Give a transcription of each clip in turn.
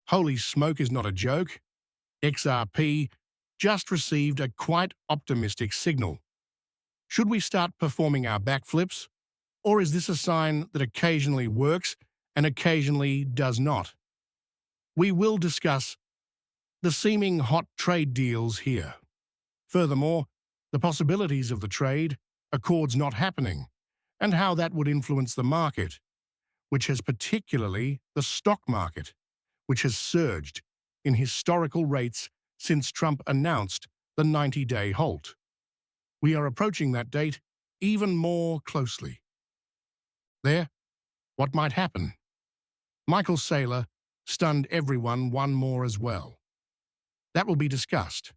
Holy smoke is not a joke. XRP just received a quite optimistic signal. Should we start performing our backflips? Or is this a sign that occasionally works and occasionally does not? We will discuss the seeming hot trade deals here. Furthermore, the possibilities of the trade, accords not happening, and how that would influence the market, which has particularly the stock market, which has surged in historical rates since Trump announced the 90-day halt. We are approaching that date even more closely. There, what might happen? Michael Saylor stunned everyone one more as well. That will be discussed.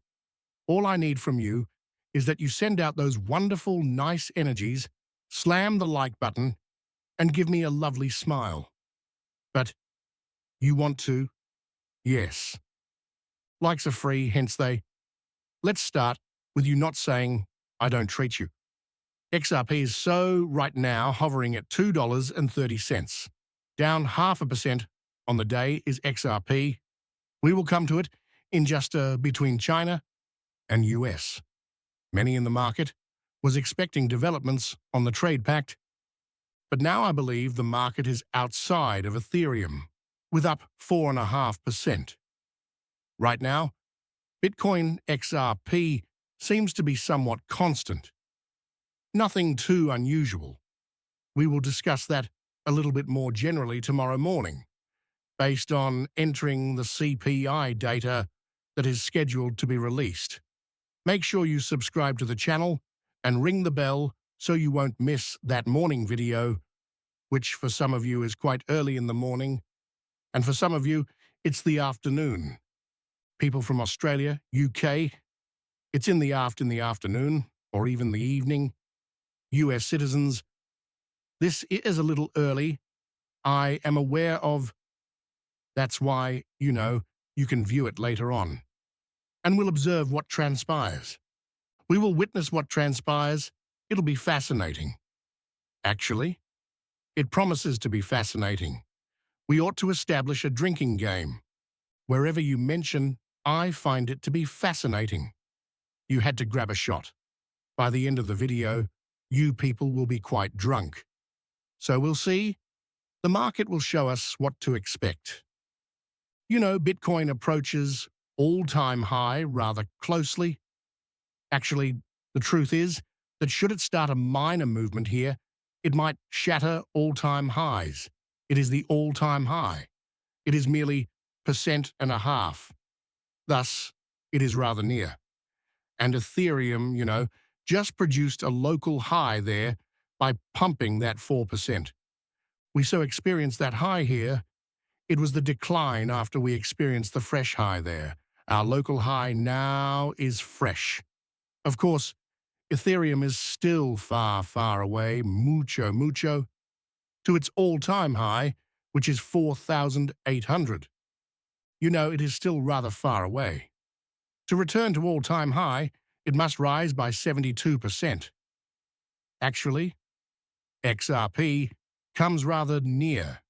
All I need from you is that you send out those wonderful, nice energies, slam the like button, and give me a lovely smile. But you want to? Yes. Likes are free, hence they. Let's start with you not saying, I don't treat you. XRP is right now hovering at $2.30. Down 0.5% on the day is XRP. We will come to it in just between China and US. Many in the market was expecting developments on the trade pact, but now I believe the market is outside of Ethereum, with up 4.5%. Right now, Bitcoin XRP seems to be somewhat constant. Nothing too unusual. We will discuss that a little bit more generally tomorrow morning, based on entering the CPI data that is scheduled to be released. Make sure you subscribe to the channel and ring the bell so you won't miss that morning video, which for some of you is quite early in the morning, and for some of you, it's the afternoon. People from Australia, UK, it's in the afternoon, or even the evening. US citizens, this is a little early. I am aware of. That's why, you can view it later on. And we'll observe what transpires. We will witness what transpires. It'll be fascinating. Actually, it promises to be fascinating. We ought to establish a drinking game. Wherever you mention, I find it to be fascinating. You had to grab a shot. By the end of the video, you people will be quite drunk. So we'll see. The market will show us what to expect. Bitcoin approaches all-time high rather closely. Actually, the truth is that should it start a minor movement here, it might shatter all-time highs. It is the all-time high. It is merely 1.5%. Thus, it is rather near. And Ethereum, just produced a local high there by pumping that 4%. We so experienced that high here. It was the decline after we experienced the fresh high there. Our local high now is fresh. Of course, Ethereum is still far, far away, mucho, to its all-time high, which is 4,800. It is still rather far away. To return to all-time high, it must rise by 72%. Actually, XRP comes rather near.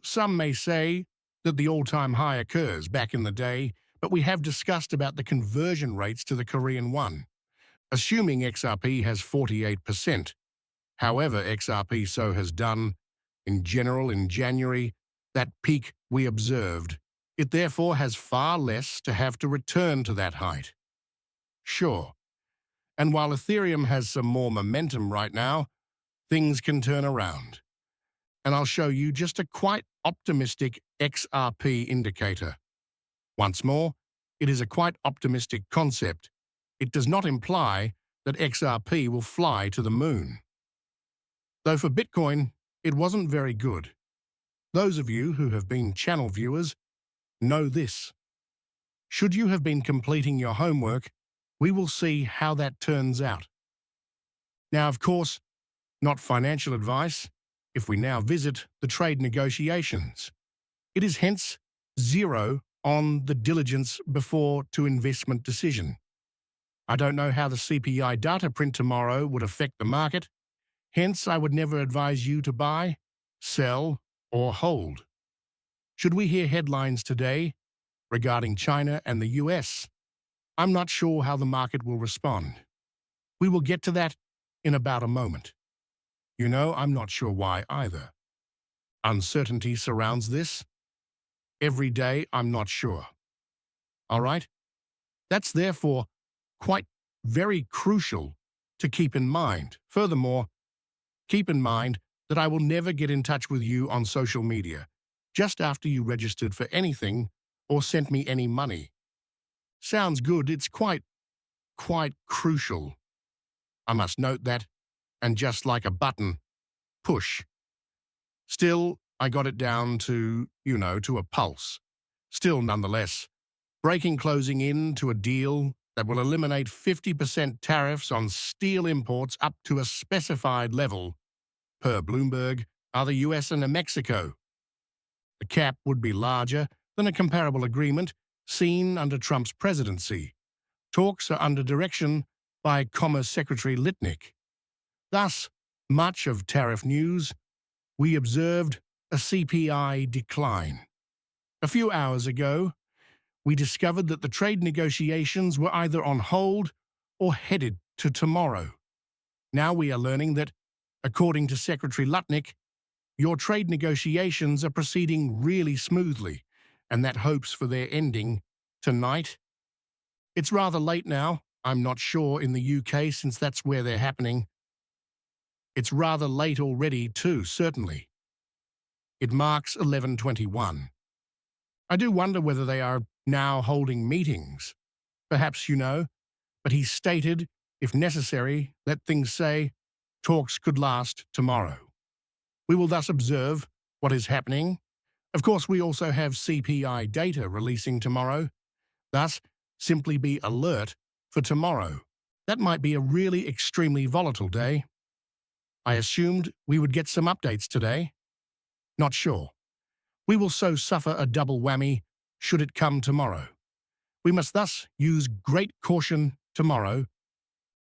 Some may say that the all-time high occurs back in the day, but we have discussed about the conversion rates to the Korean won, assuming XRP has 48%. However, XRP so has done, in general in January, that peak we observed. It therefore has far less to have to return to that height. Sure. And while Ethereum has some more momentum right now, things can turn around. And I'll show you just a quite optimistic XRP indicator. Once more, it is a quite optimistic concept. It does not imply that XRP will fly to the moon. Though for Bitcoin, it wasn't very good. Those of you who have been channel viewers know this. Should you have been completing your homework, we will see how that turns out. Now, of course, not financial advice if we now visit the trade negotiations. It is hence 0 on the diligence before to investment decision. I don't know how the CPI data print tomorrow would affect the market, hence I would never advise you to buy, sell, or hold. Should we hear headlines today regarding China and the US? I'm not sure how the market will respond. We will get to that in about a moment. I'm not sure why either. Uncertainty surrounds this. Every day, I'm not sure. All right? That's therefore quite very crucial to keep in mind. Furthermore, keep in mind that I will never get in touch with you on social media just after you registered for anything or sent me any money. Sounds good. It's quite crucial. I must note that, and just like a button, push. Still, I got it down to, to a pulse. Still, nonetheless, breaking closing in to a deal that will eliminate 50% tariffs on steel imports up to a specified level, per Bloomberg, are the US and Mexico. The cap would be larger than a comparable agreement seen under Trump's presidency. Talks are under direction by Commerce Secretary Litnick. Thus, much of tariff news, we observed a CPI decline. A few hours ago, we discovered that the trade negotiations were either on hold or headed to tomorrow. Now we are learning that, according to Secretary Lutnick, your trade negotiations are proceeding really smoothly, and that hopes for their ending tonight. It's rather late now, I'm not sure in the UK since that's where they're happening. It's rather late already too, certainly. It marks 11:21. I do wonder whether they are now holding meetings. Perhaps but he stated, if necessary, let things say, talks could last tomorrow. We will thus observe what is happening. Of course, we also have CPI data releasing tomorrow. Thus, simply be alert for tomorrow. That might be a really extremely volatile day. I assumed we would get some updates today. Not sure. We will so suffer a double whammy should it come tomorrow. We must thus use great caution tomorrow.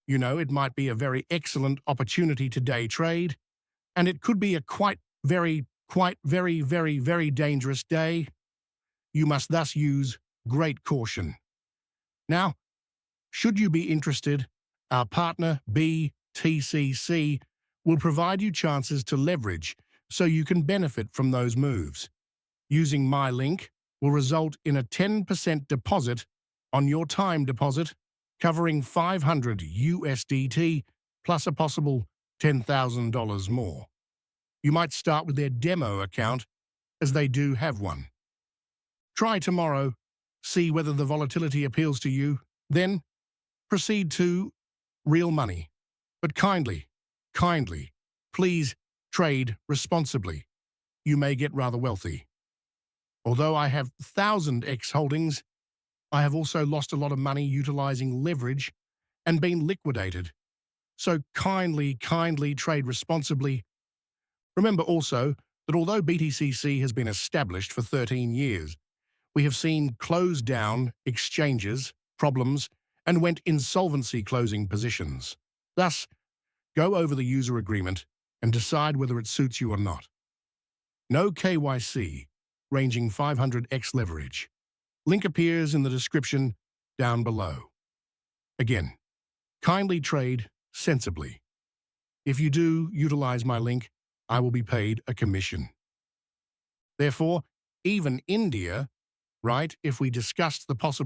It might be a very excellent opportunity to day trade, and it could be a quite very, very dangerous day. You must thus use great caution. Now, should you be interested, our partner BTCC will provide you chances to leverage so you can benefit from those moves. Using my link will result in a 10% deposit on your time deposit, covering $500 USDT plus a possible $10,000 more. You might start with their demo account, as they do have one. Try tomorrow, see whether the volatility appeals to you, then proceed to real money. But kindly, please trade responsibly. You may get rather wealthy. Although I have 1,000x holdings, I have also lost a lot of money utilizing leverage and been liquidated. So kindly trade responsibly. Remember also that although BTCC has been established for 13 years, we have seen closed down exchanges, problems, and went insolvency closing positions. Thus, go over the user agreement and decide whether it suits you or not. No KYC, ranging 500x leverage. Link appears in the description down below. Again, kindly trade sensibly. If you do utilize my link, I will be paid a commission. Therefore, even India, if we discussed the possible